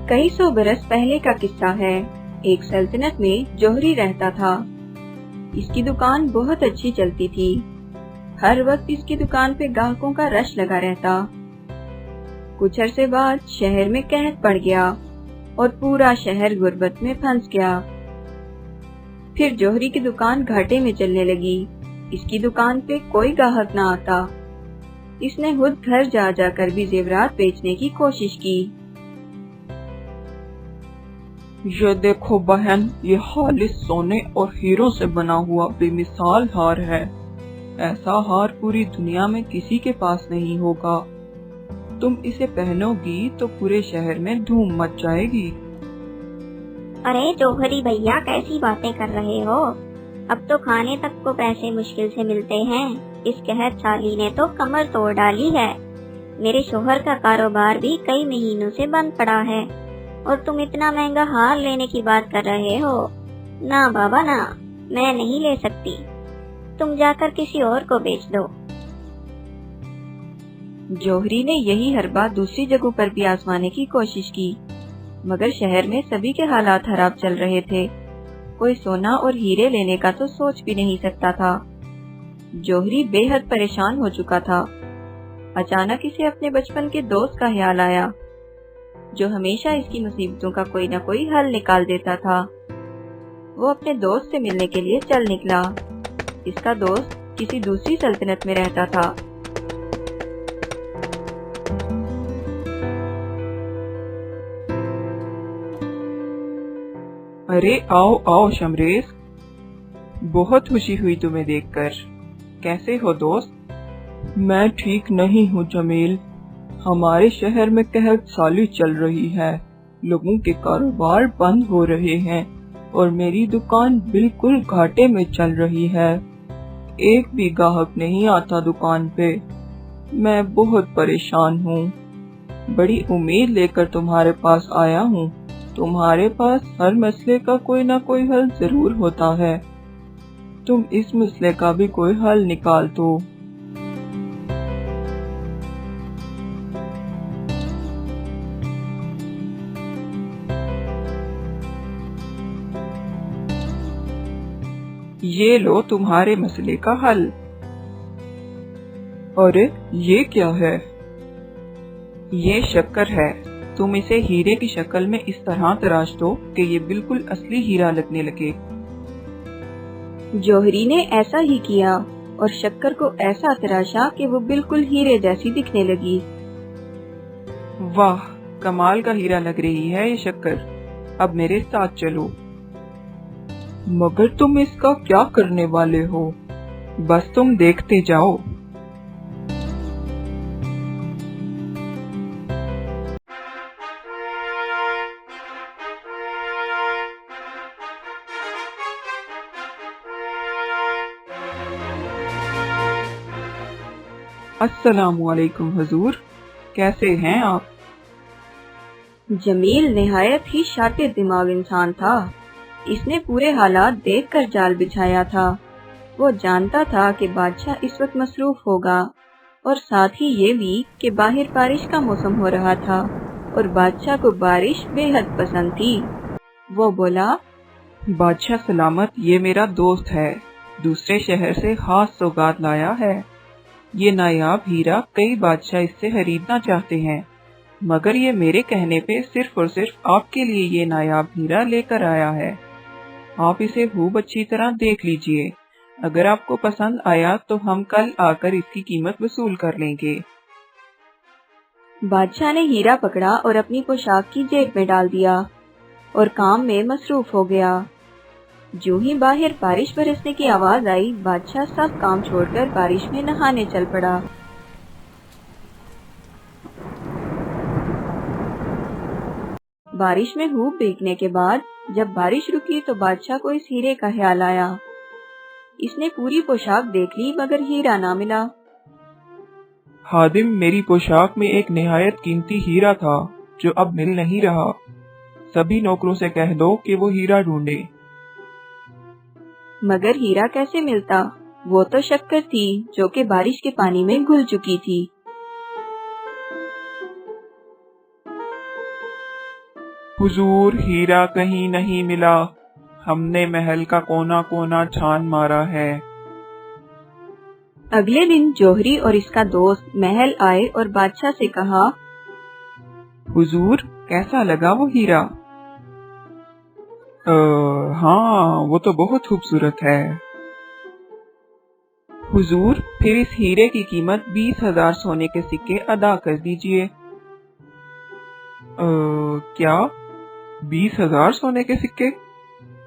कई सौ बरस पहले का किस्सा है। एक सल्तनत में जौहरी रहता था। इसकी दुकान बहुत अच्छी चलती थी। हर वक्त इसकी दुकान पे ग्राहकों का रश लगा रहता। कुछ अरसे बाद शहर में कहत पड़ गया और पूरा शहर गुर्बत में फंस गया। फिर जौहरी की दुकान घाटे में चलने लगी। इसकी दुकान पे कोई ग्राहक न आता। इसने खुद घर जा जाकर भी जेवरात बेचने की कोशिश की। ये देखो बहन, ये खालिस सोने और हीरों से बना हुआ बेमिसाल हार है। ऐसा हार पूरी दुनिया में किसी के पास नहीं होगा। तुम इसे पहनोगी तो पूरे शहर में धूम मच जाएगी। अरे जौहरी भैया, कैसी बातें कर रहे हो? अब तो खाने तक को पैसे मुश्किल से मिलते हैं। इस कहत साली ने तो कमर तोड़ डाली है। मेरे शोहर का कारोबार भी कई महीनों से बंद पड़ा है और तुम इतना महंगा हार लेने की बात कर रहे हो। ना बाबा ना, मैं नहीं ले सकती। तुम जाकर किसी और को बेच दो। जौहरी ने यही हर बात दूसरी जगहों पर भी आजमाने की कोशिश की, मगर शहर में सभी के हालात खराब चल रहे थे। कोई सोना और हीरे लेने का तो सोच भी नहीं सकता था। जौहरी बेहद परेशान हो चुका था। अचानक इसे अपने बचपन के दोस्त का ख्याल आया, जो हमेशा इसकी मुसीबतों का कोई न कोई हल निकाल देता था। वो अपने दोस्त से मिलने के लिए चल निकला। इसका दोस्त किसी दूसरी सल्तनत में रहता था। अरे आओ आओ शमरेज, बहुत खुशी हुई तुम्हें देखकर। कैसे हो दोस्त? मैं ठीक नहीं हूँ जमील। हमारे शहर में कहत साली चल रही है। लोगों के कारोबार बंद हो रहे हैं और मेरी दुकान बिल्कुल घाटे में चल रही है। एक भी ग्राहक नहीं आता दुकान पे। मैं बहुत परेशान हूँ। बड़ी उम्मीद लेकर तुम्हारे पास आया हूँ। तुम्हारे पास हर मसले का कोई ना कोई हल जरूर होता है। तुम इस मसले का भी कोई हल निकाल दो। ये लो तुम्हारे मसले का हल। अरे ये क्या है? ये शक्कर है। तुम इसे हीरे की शक्ल में इस तरह तराश दो कि ये बिल्कुल असली हीरा लगने लगे। जौहरी ने ऐसा ही किया और शक्कर को ऐसा तराशा कि वो बिल्कुल हीरे जैसी दिखने लगी। वाह, कमाल का हीरा लग रही है ये शक्कर। अब मेरे साथ चलो। मगर तुम इसका क्या करने वाले हो? बस तुम देखते जाओ। अस्सलामुअलैकुम हुजूर, कैसे हैं आप? जमील निहायत ही शातिर दिमाग इंसान था। इसने पूरे हालात देखकर जाल बिछाया था। वो जानता था कि बादशाह इस वक्त मसरूफ होगा और साथ ही ये भी कि बाहर बारिश का मौसम हो रहा था और बादशाह को बारिश बेहद पसंद थी। वो बोला, बादशाह सलामत, ये मेरा दोस्त है। दूसरे शहर से खास सौगात लाया है। ये नायाब हीरा कई बादशाह इससे खरीदना चाहते हैं, मगर ये मेरे कहने पे सिर्फ और सिर्फ आपके लिए ये नायाब हीरा लेकर आया है। आप इसे खूब अच्छी तरह देख लीजिए। अगर आपको पसंद आया तो हम कल आकर इसकी कीमत वसूल कर लेंगे। बादशाह ने हीरा पकड़ा और अपनी पोशाक की जेब में डाल दिया और काम में मसरूफ हो गया। जो ही बाहर बारिश बरसने की आवाज आई, बादशाह सब काम छोड़कर बारिश में नहाने चल पड़ा। बारिश में खूब भीगने के बाद जब बारिश रुकी तो बादशाह को इस हीरे का ख्याल आया। इसने पूरी पोशाक देख ली मगर हीरा ना मिला। हादिम, मेरी पोशाक में एक निहायत कीमती हीरा था जो अब मिल नहीं रहा। सभी नौकरों से कह दो कि वो हीरा ढूंढे। मगर हीरा कैसे मिलता? वो तो शक्कर थी जो कि बारिश के पानी में घुल चुकी थी। हुजूर, हीरा कहीं नहीं मिला। हमने महल का कोना कोना छान मारा है। अगले दिन जौहरी और इसका दोस्त महल आए और बादशाह से कहा, हुजूर, कैसा लगा वो हीरा? हाँ, वो तो बहुत खूबसूरत है। हुजूर, फिर इस हीरे की कीमत 20,000 सोने के सिक्के अदा कर दीजिए। क्या 20,000 सोने के सिक्के?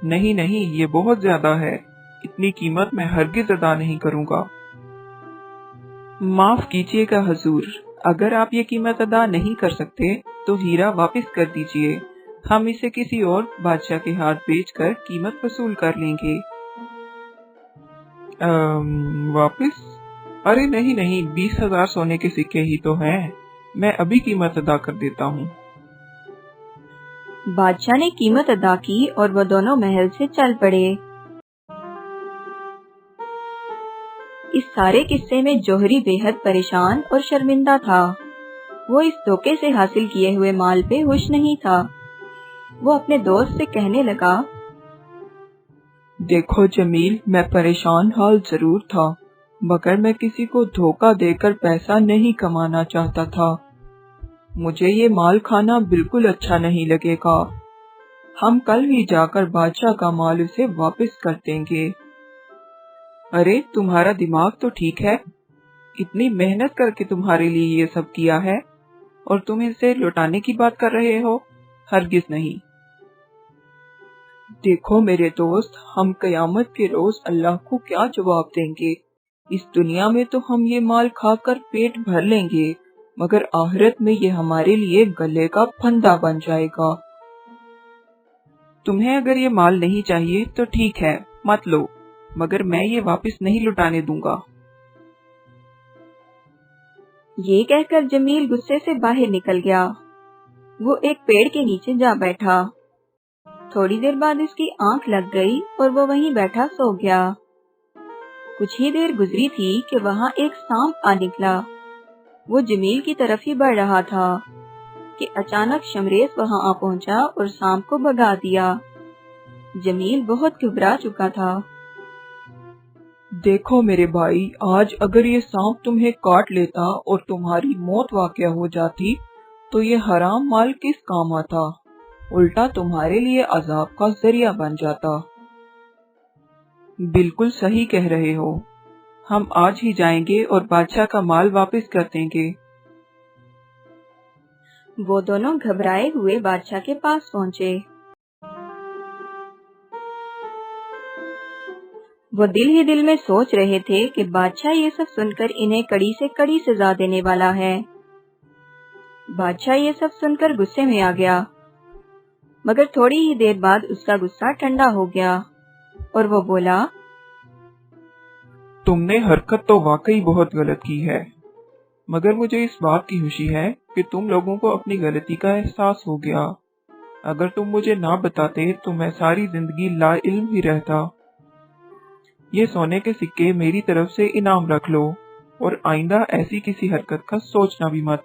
नहीं नहीं, ये बहुत ज्यादा है। इतनी कीमत मैं हरगिज अदा नहीं करूंगा। माफ कीजिएगा हुजूर, अगर आप ये कीमत अदा नहीं कर सकते तो हीरा वापस कर दीजिए। हम इसे किसी और बादशाह के हाथ बेचकर कीमत वसूल कर लेंगे। वापस? अरे नहीं नहीं, 20,000 सोने के सिक्के ही तो हैं। मैं अभी कीमत अदा कर देता हूँ। बादशाह ने कीमत अदा की और वो दोनों महल से चल पड़े। इस सारे किस्से में जौहरी बेहद परेशान और शर्मिंदा था। वो इस धोखे से हासिल किए हुए माल पे खुश नहीं था। वो अपने दोस्त से कहने लगा, देखो जमील, मैं परेशान हाल जरूर था, मगर मैं किसी को धोखा देकर पैसा नहीं कमाना चाहता था। मुझे ये माल खाना बिल्कुल अच्छा नहीं लगेगा। हम कल ही जाकर बादशाह का माल उसे वापस कर देंगे। अरे, तुम्हारा दिमाग तो ठीक है। इतनी मेहनत करके तुम्हारे लिए ये सब किया है और तुम इसे लौटाने की बात कर रहे हो? हरगिज नहीं। देखो मेरे दोस्त, हम कयामत के रोज अल्लाह को क्या जवाब देंगे? इस दुनिया में तो हम ये माल खाकर पेट भर लेंगे, मगर आखिरत में ये हमारे लिए गले का फंदा बन जाएगा। तुम्हें अगर ये माल नहीं चाहिए तो ठीक है, मत लो, मगर मैं ये वापस नहीं लौटाने दूंगा। ये कहकर जमील गुस्से से बाहर निकल गया। वो एक पेड़ के नीचे जा बैठा। थोड़ी देर बाद उसकी आंख लग गई और वो वहीं बैठा सो गया। कुछ ही देर गुजरी थी कि वहाँ एक सांप आ निकला। वो जमील की तरफ ही बढ़ रहा था कि अचानक शमरेज वहाँ आ पहुँचा और सांप को भगा दिया। जमील बहुत घबरा चुका था। देखो मेरे भाई, आज अगर ये सांप तुम्हें काट लेता और तुम्हारी मौत वाक़या हो जाती तो ये हराम माल किस काम आता? उल्टा तुम्हारे लिए अजाब का जरिया बन जाता। बिल्कुल सही कह रहे हो। हम आज ही जाएंगे और बादशाह का माल वापस कर देंगे। वो दोनों घबराए हुए बादशाह के पास पहुँचे। वो दिल ही दिल में सोच रहे थे कि बादशाह ये सब सुनकर इन्हें कड़ी से कड़ी सजा देने वाला है। बादशाह ये सब सुनकर गुस्से में आ गया, मगर थोड़ी ही देर बाद उसका गुस्सा ठंडा हो गया और वो बोला, तुमने हरकत तो वाकई बहुत गलत की है, मगर मुझे इस बात की खुशी है कि तुम लोगों को अपनी गलती का एहसास हो गया। अगर तुम मुझे ना बताते तो मैं सारी जिंदगी लाइल्म ही रहता। ये सोने के सिक्के मेरी तरफ से इनाम रख लो और आइंदा ऐसी किसी हरकत का सोचना भी मत।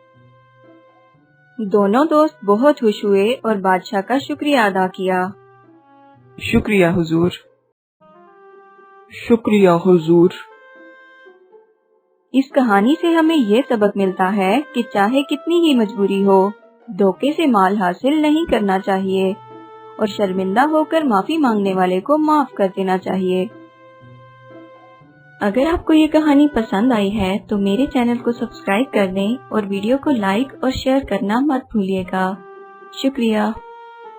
दोनों दोस्त बहुत खुश हुए और बादशाह का शुक्रिया अदा किया। शुक्रिया हुजूर। शुक्रिया हुजूर। इस कहानी से हमें ये सबक मिलता है कि चाहे कितनी ही मजबूरी हो, धोखे से माल हासिल नहीं करना चाहिए और शर्मिंदा होकर माफी मांगने वाले को माफ कर देना चाहिए। अगर आपको ये कहानी पसंद आई है तो मेरे चैनल को सब्सक्राइब कर दें और वीडियो को लाइक और शेयर करना मत भूलिएगा। शुक्रिया।